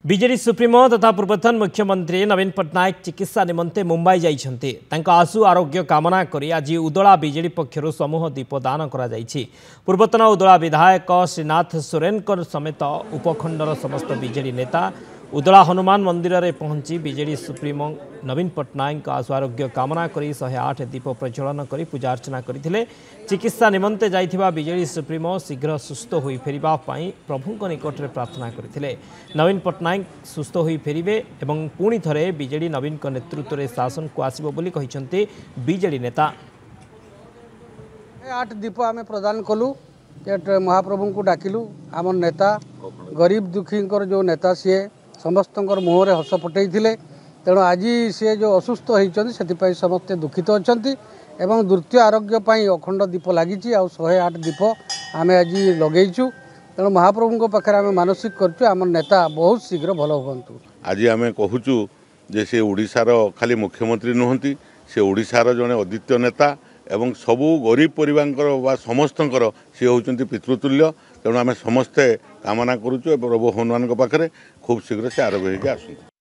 BJD supremo तथा पूर्वतन मुख्यमंत्री नवीन पट्टनायक चिकित्सा निमंते मुंबई जाइछन्ते। तांका आशु आरोग्य कामना करी आज उदला बीजेडी पक्षरु समूह दीपदान करा जाइछि। पूर्वतन उदला विधायक श्रीनाथ सोरेन समेत उपखंडर समस्त बीजेडी नेता उदला हनुमान मंदिर रे पहुंची बीजेडी सुप्रीमो नवीन पट्टनायक आशु आरोग्य कामना करी 108 दीप प्रज्वलन करी पूजा अर्चना करथिले। चिकित्सा निमंते जाइथिबा बीजेडी सुप्रीमो शीघ्र सुस्थ होई फेरिबा पई प्रभुक निकट रे प्रार्थना करथिले। नवीन पट्टनायक सुस्थ होई फेरिबे एवं पुणी थरे बीजेडी नवीन को नेतृत्व रे शासन को आसीबो बोली कहिसंते बीजेडी नेता। 8 दीप आम प्रदान कलु महाप्रभु को डाकिलु। आम नेता गरीब दुखी जो नेता सी समस्त मुहर हस फटई तेणु आज सी जो असुस्थ होती से समस्ते दुखित अच्छा एवं द्रुत आरोग्य अखंड दीप लगी 108 दीप आम आज लगेचु। तेणु महाप्रभु पाखे आम मानसिक करम नेता बहुत शीघ्र भल हूँ। आज आम कहूँ जे से ओडिशार खाली मुख्यमंत्री नुहति से ओडिशार जड़े अद्वितीय नेता एवं सबू गरीब परिवार समस्तकर सी होती पितृतुल्य। तेणु आम समस्ते कामना करुचु प्रभु हनुमान पाखे खूब शीघ्र से आरोग्य होकर आसु।